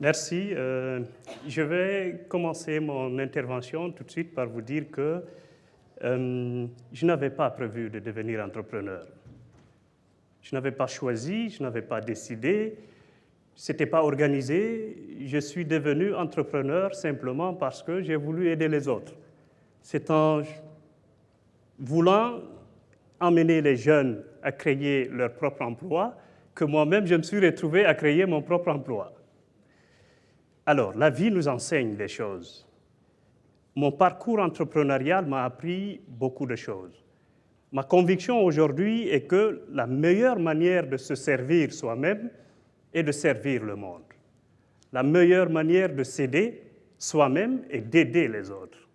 Merci. Je vais commencer mon intervention tout de suite par vous dire que je n'avais pas prévu de devenir entrepreneur. Je n'avais pas choisi, je n'avais pas décidé, ce n'était pas organisé. Je suis devenu entrepreneur simplement parce que j'ai voulu aider les autres. C'est en voulant emmener les jeunes à créer leur propre emploi que moi-même je me suis retrouvé à créer mon propre emploi. Alors, la vie nous enseigne des choses. Mon parcours entrepreneurial m'a appris beaucoup de choses. Ma conviction aujourd'hui est que la meilleure manière de se servir soi-même est de servir le monde. La meilleure manière de s'aider soi-même est d'aider les autres.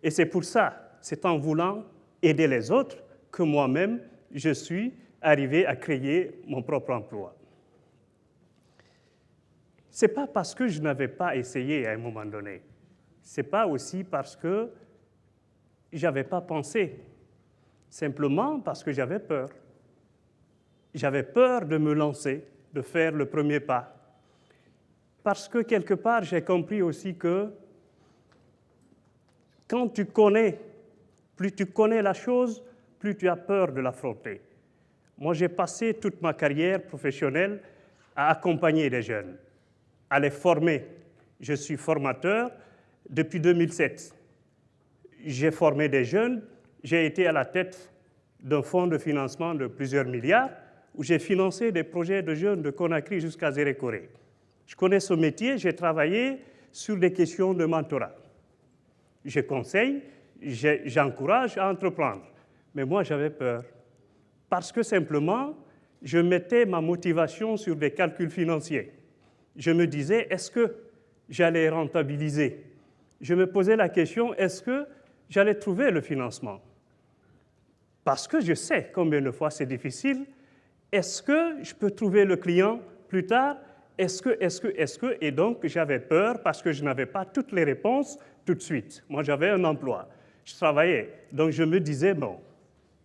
Et c'est pour ça, c'est en voulant aider les autres que moi-même, je suis arrivé à créer mon propre emploi. Ce n'est pas parce que je n'avais pas essayé à un moment donné. Ce n'est pas aussi parce que je n'avais pas pensé. Simplement parce que j'avais peur. J'avais peur de me lancer, de faire le premier pas. Parce que quelque part, j'ai compris aussi que quand tu connais, plus tu connais la chose, plus tu as peur de l'affronter. Moi, j'ai passé toute ma carrière professionnelle à accompagner des jeunes, à les former. Je suis formateur depuis 2007. J'ai formé des jeunes, j'ai été à la tête d'un fonds de financement de plusieurs milliards où j'ai financé des projets de jeunes de Conakry jusqu'à Zérékoré. Je connais ce métier, j'ai travaillé sur des questions de mentorat. Je conseille, j'encourage à entreprendre. Mais moi, j'avais peur. Parce que simplement, je mettais ma motivation sur des calculs financiers. Je me disais, est-ce que j'allais rentabiliser? Je me posais la question, est-ce que j'allais trouver le financement? Parce que je sais combien de fois c'est difficile. Est-ce que je peux trouver le client plus tard? Est-ce que? Et donc, j'avais peur parce que je n'avais pas toutes les réponses tout de suite. Moi, j'avais un emploi. Je travaillais. Donc, je me disais, bon,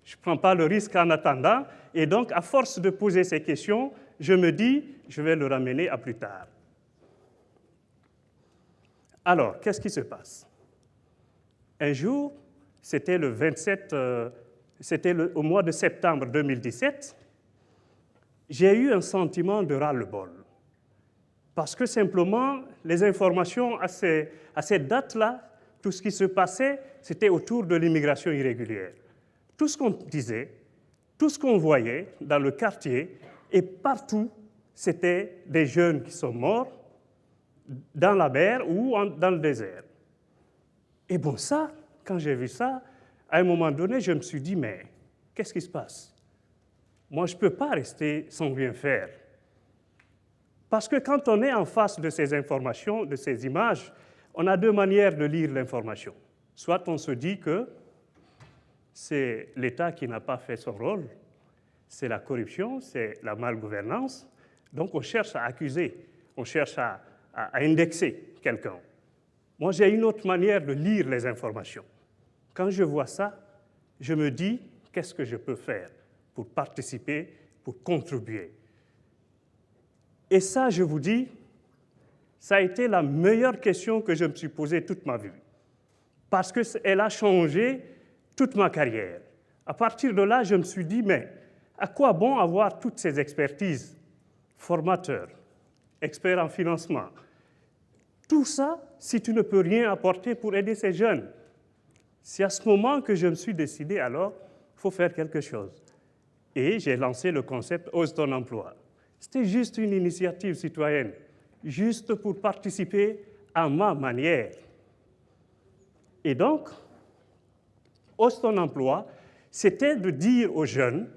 je ne prends pas le risque en attendant. Et donc, à force de poser ces questions, je me dis, je vais le ramener à plus tard. Alors, qu'est-ce qui se passe? Un jour, c'était le 27, au mois de septembre 2017, j'ai eu un sentiment de ras-le-bol. Parce que simplement, les informations à cette date-là, tout ce qui se passait, c'était autour de l'immigration irrégulière. Tout ce qu'on disait, tout ce qu'on voyait dans le quartier et partout, c'était des jeunes qui sont morts dans la mer ou dans le désert. Et bon, ça, quand j'ai vu ça, à un moment donné, je me suis dit, mais qu'est-ce qui se passe? Moi, je ne peux pas rester sans rien faire. Parce que quand on est en face de ces informations, de ces images, on a deux manières de lire l'information. Soit on se dit que c'est l'État qui n'a pas fait son rôle, c'est la corruption, c'est la malgouvernance, donc on cherche à accuser, on cherche à indexer quelqu'un. Moi, j'ai une autre manière de lire les informations. Quand je vois ça, je me dis, qu'est-ce que je peux faire pour participer, pour contribuer? Et ça, je vous dis, ça a été la meilleure question que je me suis posée toute ma vie. Parce qu'elle a changé toute ma carrière. À partir de là, je me suis dit, mais à quoi bon avoir toutes ces expertises? Formateur, expert en financement. Tout ça, si tu ne peux rien apporter pour aider ces jeunes. C'est à ce moment que je me suis décidé, alors, il faut faire quelque chose. Et j'ai lancé le concept « Ose ton emploi ». C'était juste une initiative citoyenne, juste pour participer à ma manière. Et donc, « Ose ton emploi », c'était de dire aux jeunes,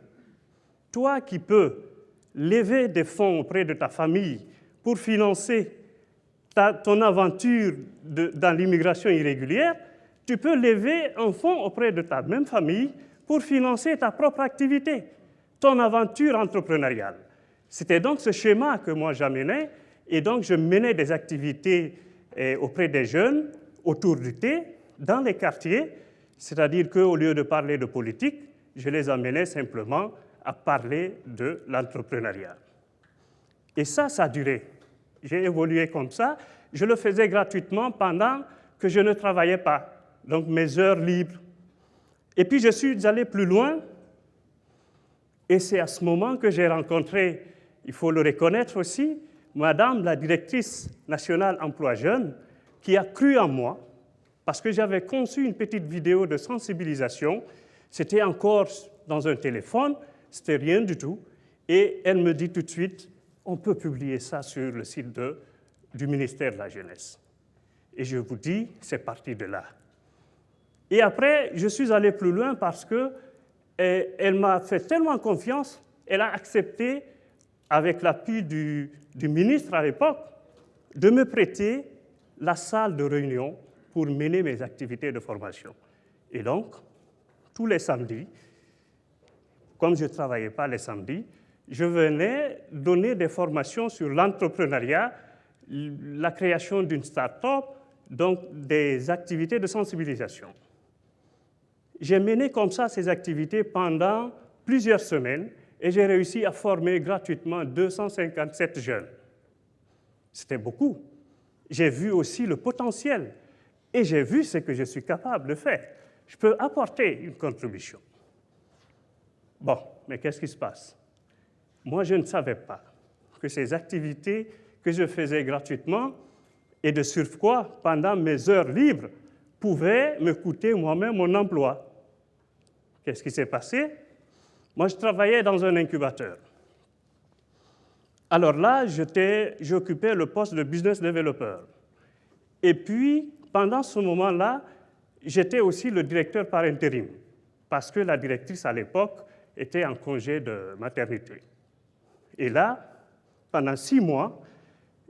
toi qui peux lever des fonds auprès de ta famille pour financer ton aventure dans l'immigration irrégulière, tu peux lever un fonds auprès de ta même famille pour financer ta propre activité, ton aventure entrepreneuriale. C'était donc ce schéma que moi j'amenais, et donc je menais des activités auprès des jeunes autour du thé, dans les quartiers, c'est-à-dire qu'au lieu de parler de politique, je les amenais simplement à parler de l'entrepreneuriat. Et ça a duré. J'ai évolué comme ça. Je le faisais gratuitement pendant que je ne travaillais pas, donc mes heures libres. Et puis je suis allé plus loin, et c'est à ce moment que j'ai rencontré, il faut le reconnaître aussi, Madame la directrice nationale emploi jeune, qui a cru en moi, parce que j'avais conçu une petite vidéo de sensibilisation. C'était encore dans un téléphone, c'était rien du tout. Et elle me dit tout de suite, on peut publier ça sur le site du ministère de la Jeunesse. Et je vous dis, c'est parti de là. Et après, je suis allé plus loin parce qu'elle m'a fait tellement confiance, elle a accepté, avec l'appui du ministre à l'époque, de me prêter la salle de réunion pour mener mes activités de formation. Et donc, tous les samedis, comme je ne travaillais pas les samedis, je venais donner des formations sur l'entrepreneuriat, la création d'une start-up, donc des activités de sensibilisation. J'ai mené comme ça ces activités pendant plusieurs semaines et j'ai réussi à former gratuitement 257 jeunes. C'était beaucoup. J'ai vu aussi le potentiel et j'ai vu ce que je suis capable de faire. Je peux apporter une contribution. Bon, mais qu'est-ce qui se passe? Moi, je ne savais pas que ces activités que je faisais gratuitement et de surcroît pendant mes heures libres pouvaient me coûter moi-même mon emploi. Qu'est-ce qui s'est passé? Moi, je travaillais dans un incubateur. Alors là, j'occupais le poste de business developer. Et puis, pendant ce moment-là, j'étais aussi le directeur par intérim, parce que la directrice à l'époque était en congé de maternité. Et là, pendant 6 mois,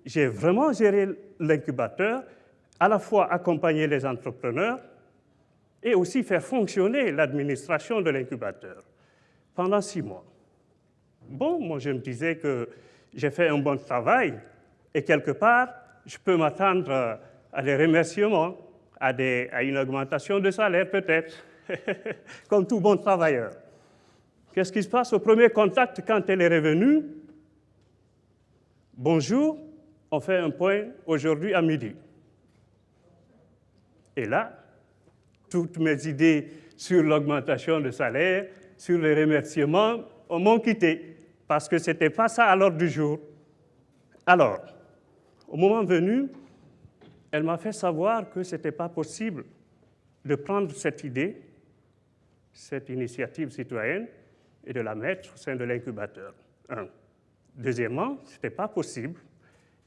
j'ai vraiment géré l'incubateur, à la fois accompagner les entrepreneurs et aussi faire fonctionner l'administration de l'incubateur pendant 6 mois. Bon, moi je me disais que j'ai fait un bon travail et quelque part, je peux m'attendre à des remerciements, à une augmentation de salaire peut-être, comme tout bon travailleur. Qu'est-ce qui se passe au premier contact quand elle est revenue? Bonjour, on fait un point aujourd'hui à midi. Et là, toutes mes idées sur l'augmentation de salaire, sur les remerciements, m'ont quitté, parce que ce n'était pas ça à l'ordre du jour. Alors, au moment venu, elle m'a fait savoir que ce n'était pas possible de prendre cette idée, cette initiative citoyenne, et de la mettre au sein de l'incubateur. Deuxièmement, ce n'était pas possible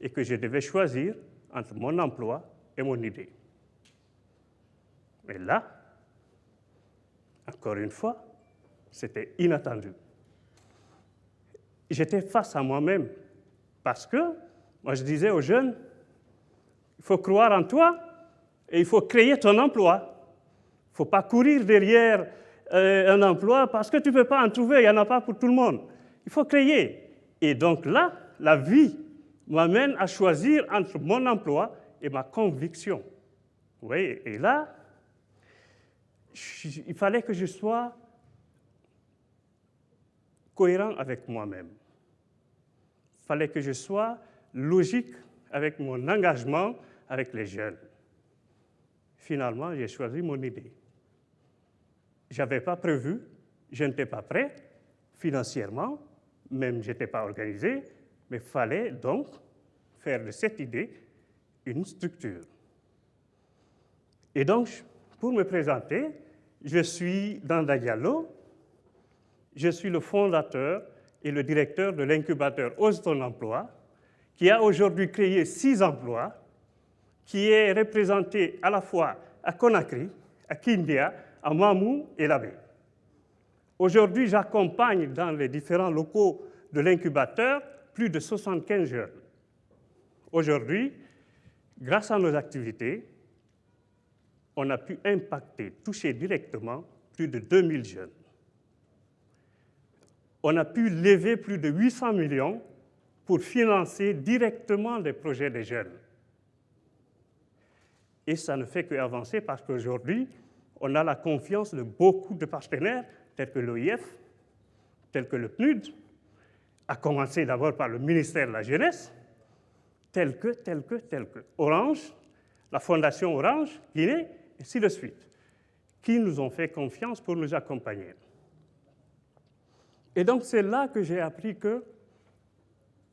et que je devais choisir entre mon emploi et mon idée. Mais là, encore une fois, c'était inattendu. J'étais face à moi-même parce que moi je disais aux jeunes, il faut croire en toi et il faut créer ton emploi. Il ne faut pas courir derrière un emploi parce que tu ne peux pas en trouver, il n'y en a pas pour tout le monde. Il faut créer. Et donc là, la vie m'amène à choisir entre mon emploi et ma conviction. Vous voyez, et là, il fallait que je sois cohérent avec moi-même. Il fallait que je sois logique avec mon engagement avec les jeunes. Finalement, j'ai choisi mon idée. Je n'avais pas prévu, je n'étais pas prêt financièrement, même je n'étais pas organisé, mais il fallait donc faire de cette idée une structure. Et donc, pour me présenter, je suis Danda Diallo, je suis le fondateur et le directeur de l'incubateur Ose ton emploi, qui a aujourd'hui créé 6 emplois, qui est représenté à la fois à Conakry, à Kindia, à Mamou et Labé. Aujourd'hui, j'accompagne dans les différents locaux de l'incubateur plus de 75 jeunes. Aujourd'hui, grâce à nos activités, on a pu impacter, toucher directement plus de 2000 jeunes. On a pu lever plus de 800 millions pour financer directement les projets des jeunes. Et ça ne fait qu'avancer parce qu'aujourd'hui, on a la confiance de beaucoup de partenaires, tels que l'OIF, tels que le PNUD, à commencer d'abord par le ministère de la Jeunesse, tel que. Orange, la Fondation Orange, Guinée, et ainsi de suite, qui nous ont fait confiance pour nous accompagner. Et donc c'est là que j'ai appris que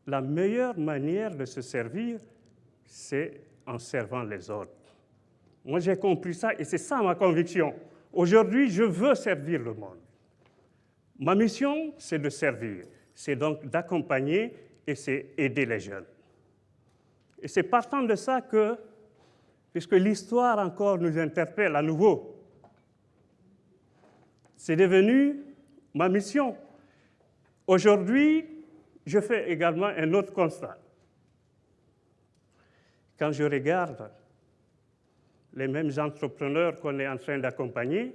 la meilleure manière de se servir, c'est en servant les autres. Moi, j'ai compris ça et c'est ça ma conviction. Aujourd'hui, je veux servir le monde. Ma mission, c'est de servir. C'est donc d'accompagner et c'est aider les jeunes. Et c'est partant de ça que, puisque l'histoire encore nous interpelle à nouveau, c'est devenu ma mission. Aujourd'hui, je fais également un autre constat. Quand je regarde les mêmes entrepreneurs qu'on est en train d'accompagner,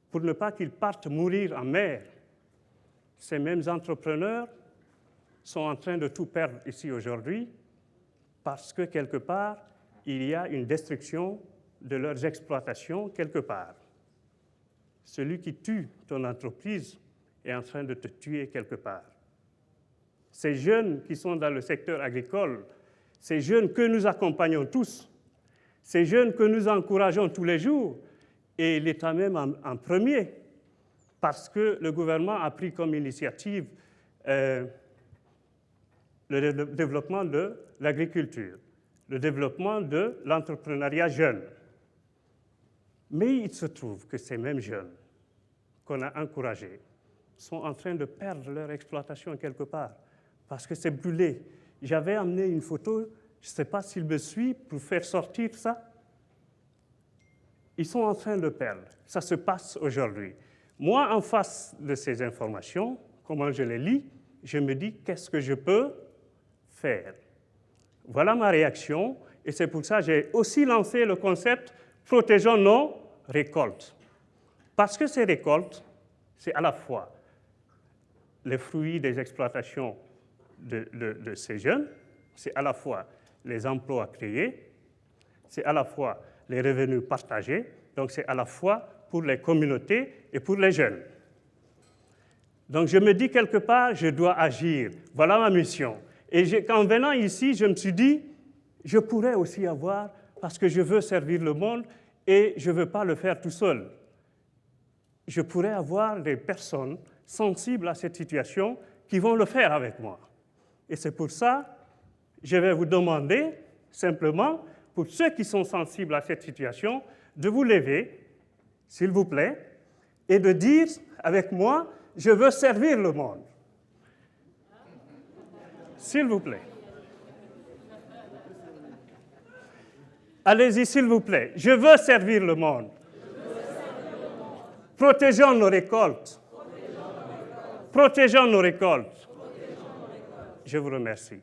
pour ne pas qu'ils partent mourir en mer, ces mêmes entrepreneurs sont en train de tout perdre ici aujourd'hui parce que quelque part, il y a une destruction de leurs exploitations quelque part. Celui qui tue ton entreprise est en train de te tuer quelque part. Ces jeunes qui sont dans le secteur agricole, ces jeunes que nous accompagnons tous, ces jeunes que nous encourageons tous les jours, et l'État même en premier, parce que le gouvernement a pris comme initiative le développement de l'agriculture, le développement de l'entrepreneuriat jeune. Mais il se trouve que ces mêmes jeunes qu'on a encouragés sont en train de perdre leur exploitation quelque part, parce que c'est brûlé. J'avais amené une photo, je ne sais pas s'il me suit, pour faire sortir ça. Ils sont en train de perdre. Ça se passe aujourd'hui. Moi, en face de ces informations, comment je les lis, je me dis, qu'est-ce que je peux faire? Voilà ma réaction, et c'est pour ça que j'ai aussi lancé le concept « Protégeons nos récoltes ». Parce que ces récoltes, c'est à la fois les fruits des exploitations de ces jeunes, c'est à la fois les emplois créés, c'est à la fois les revenus partagés, donc c'est à la fois pour les communautés et pour les jeunes. Donc je me dis quelque part, je dois agir, voilà ma mission. Et en venant ici, je me suis dit, je pourrais aussi avoir, parce que je veux servir le monde et je ne veux pas le faire tout seul. Je pourrais avoir des personnes sensibles à cette situation qui vont le faire avec moi. Et c'est pour ça que je vais vous demander simplement, pour ceux qui sont sensibles à cette situation, de vous lever, s'il vous plaît, et de dire avec moi, je veux servir le monde. S'il vous plaît. Allez-y, s'il vous plaît. Je veux servir le monde. Protégeons nos récoltes. Protégeons nos récoltes. Je vous remercie.